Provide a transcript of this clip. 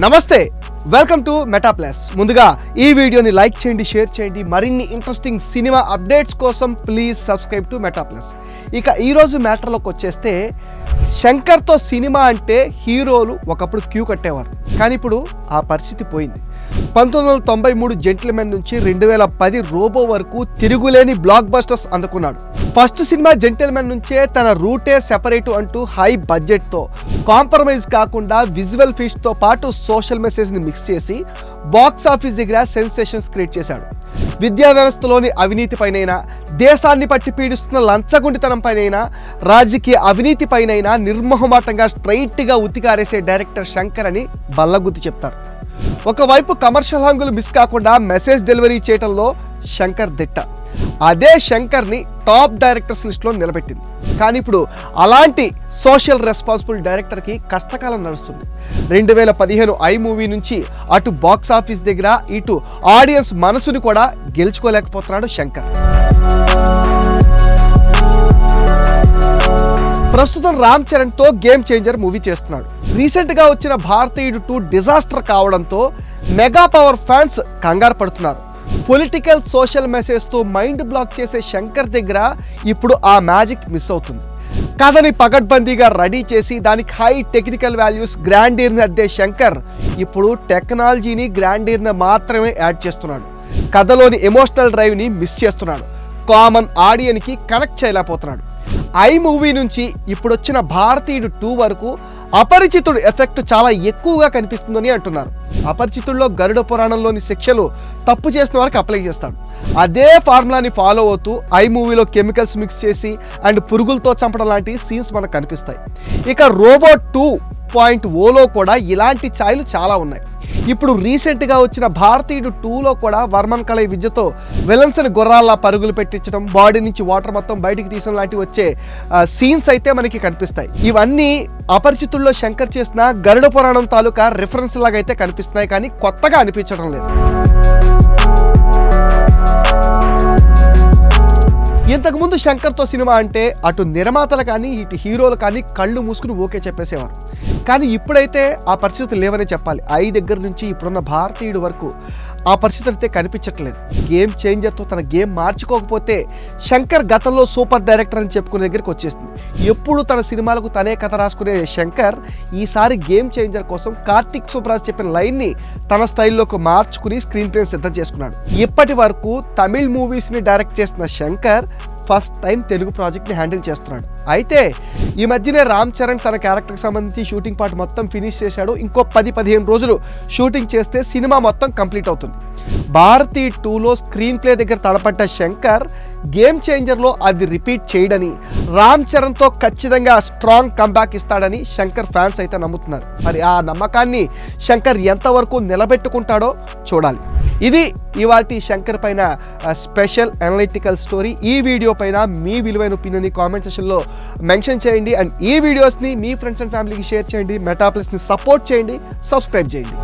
నమస్తే, welcome to meta plus. ముందుగా ఈ వీడియోని లైక్ చేయండి, షేర్ చేయండి. మరిన్ని ఇంట్రెస్టింగ్ సినిమా అప్డేట్స్ కోసం please subscribe to meta plus. ఇక ఈరోజు మ్యాటర్లోకి వచ్చేస్తే, శంకర్తో సినిమా అంటే హీరోలు ఒకప్పుడు క్యూ కట్టేవారు, కానీ ఇప్పుడు ఆ పరిస్థితి పోయింది. 1993 జెంటిల్మెన్ నుంచి 2010 రోబో వరకు తిరుగులేని బ్లాక్ బస్టర్స్ అందుకున్నాడు. ఫస్ట్ సినిమా జెంటిల్మెన్ నుంచే తన రూటే సెపరేటు అంటూ హై బడ్జెట్తో కాంప్రమైజ్ కాకుండా విజువల్ ఫీస్ట్తో పాటు సోషల్ మెసేజ్ని మిక్స్ చేసి బాక్స్ ఆఫీస్ దగ్గర సెన్సేషన్స్ క్రియేట్ చేశాడు. విద్యా వ్యవస్థలోని అవినీతి పైనైనా, దేశాన్ని పట్టి పీడిస్తున్న లంచగొండితనం పైనైనా, రాజకీయ అవినీతి పైనైనా నిర్మోహమాటంగా స్ట్రైట్గా ఉతికారేసే డైరెక్టర్ శంకర్ అని బల్లగుద్ది చెప్తారు. ఒకవైపు కమర్షియల్ హంగులు మిస్ కాకుండా మెసేజ్ డెలివరీ చేయడంలో శంకర్ దిట్ట. అదే శంకర్ని టాప్ డైరెక్టర్స్ లిస్ట్లో నిలబెట్టింది. కానీ ఇప్పుడు అలాంటి సోషల్ రెస్పాన్సిబుల్ డైరెక్టర్కి కష్టకాలం నడుస్తుంది. 2015 ఐ మూవీ నుంచి అటు బాక్స్ ఆఫీస్ దగ్గర ఇటు ఆడియన్స్ మనసుని కూడా గెలుచుకోలేకపోతున్నాడు శంకర్. ప్రస్తుతం రామ్ చరణ్తో గేమ్ చేంజర్ మూవీ చేస్తున్నాడు. రీసెంట్గా వచ్చిన భారతీయుడు 2 డిజాస్టర్ కావడంతో మెగా పవర్ ఫ్యాన్స్ కంగారు పడుతున్నారు. పొలిటికల్ సోషల్ మెసేజ్తో మైండ్ బ్లాక్ చేసే శంకర్ దగ్గర ఇప్పుడు ఆ మ్యాజిక్ మిస్ అవుతుంది. కథని పగడ్బందీగా రెడీ చేసి దానికి హై టెక్నికల్ వాల్యూస్, గ్రాండీర్ని అద్దే శంకర్ ఇప్పుడు టెక్నాలజీని, గ్రాండీర్ని మాత్రమే యాడ్ చేస్తున్నాడు. కథలోని ఎమోషనల్ డ్రైవ్ని మిస్ చేస్తున్నాడు. కామన్ ఆడియన్కి కనెక్ట్ చేయలేకపోతున్నాడు. ఐ మూవీ నుంచి ఇప్పుడు వచ్చిన భారతీయుడు 2 వరకు అపరిచితుడు ఎఫెక్ట్ చాలా ఎక్కువగా కనిపిస్తుందని అంటున్నారు. అపరిచితుల్లో గరుడ పురాణంలోని శిక్షలు తప్పు చేసిన వారికి అప్లై చేస్తాడు. అదే ఫార్ములాని ఫాలో అవుతూ ఐ మూవీలో కెమికల్స్ మిక్స్ చేసి అండ్ పురుగులతో చంపడం లాంటి సీన్స్ మనకు కనిపిస్తాయి. ఇక రోబో 2.0లో కూడా ఇలాంటి ఛాయలు చాలా ఉన్నాయి. ఇప్పుడు రీసెంట్గా వచ్చిన భారతీయుడు 2లో కూడా వర్మన్ కళ విద్యతో విలన్స్ని గుర్రాల్లా పరుగులు పెట్టించడం, బాడీ నుంచి వాటర్ మొత్తం బయటికి తీసిన లాంటివి వచ్చే సీన్స్ అయితే మనకి కనిపిస్తాయి. ఇవన్నీ అపరిచితుల్లో శంకర్ చేసిన గరుడ పురాణం తాలూకా రిఫరెన్స్ లాగా అయితే కనిపిస్తున్నాయి, కానీ కొత్తగా అనిపించడం లేదు. ఇంతకుముందు శంకర్తో సినిమా అంటే అటు నిర్మాతలు కానీ ఇటు హీరోలు కానీ కళ్ళు మూసుకుని ఓకే చెప్పేసేవారు. కానీ ఇప్పుడైతే ఆ పరిస్థితులు లేవనే చెప్పాలి. ఐ దగ్గర నుంచి ఇప్పుడున్న భారతీయుడు వరకు ఆ పరిస్థితి అయితే కనిపించట్లేదు. గేమ్ చేంజర్తో తన గేమ్ మార్చుకోకపోతే శంకర్ గతంలో సూపర్ డైరెక్టర్ అని చెప్పుకునే దగ్గరికి వచ్చేస్తుంది. ఎప్పుడు తన సినిమాలకు తనే కథ రాసుకునే శంకర్ ఈసారి గేమ్ చేంజర్ కోసం కార్తిక్ సుబ్రాజ్ చెప్పిన లైన్ని తన స్టైల్లోకి మార్చుకుని స్క్రీన్ ప్లే సిద్ధం చేసుకున్నాడు. ఇప్పటి వరకు తమిళ్ మూవీస్ని డైరెక్ట్ చేసిన శంకర్ ఫస్ట్ టైం తెలుగు ప్రాజెక్ట్ని హ్యాండిల్ చేస్తున్నాడు. అయితే ఈ మధ్యనే రామ్ చరణ్ తన క్యారెక్టర్కి సంబంధించి షూటింగ్ పార్ట్ మొత్తం ఫినిష్ చేశాడు. ఇంకో 10-15 రోజులు షూటింగ్ చేస్తే సినిమా మొత్తం కంప్లీట్ అవుతుంది. భారతీ 2లో స్క్రీన్ ప్లే దగ్గర తడపడ్డ శంకర్ గేమ్ చేంజర్లో అది రిపీట్ చేయడని, రామ్ చరణ్తో ఖచ్చితంగా స్ట్రాంగ్ కంబ్యాక్ ఇస్తాడని శంకర్ ఫ్యాన్స్ అయితే నమ్ముతున్నారు. మరి ఆ నమ్మకాన్ని శంకర్ ఎంతవరకు నిలబెట్టుకుంటాడో చూడాలి. ఇది ఇవాల్టి శంకర్ పైన స్పెషల్ అనలిటికల్ స్టోరీ. ఈ వీడియో పైన మీ విలువైన ఒపీనియన్ని కామెంట్ సెక్షన్లో మెన్షన్ చేయండి. అండ్ ఈ వీడియోస్ని మీ ఫ్రెండ్స్ అండ్ ఫ్యామిలీకి షేర్ చేయండి. మెటా ప్లస్ని సపోర్ట్ చేయండి, సబ్స్క్రైబ్ చేయండి.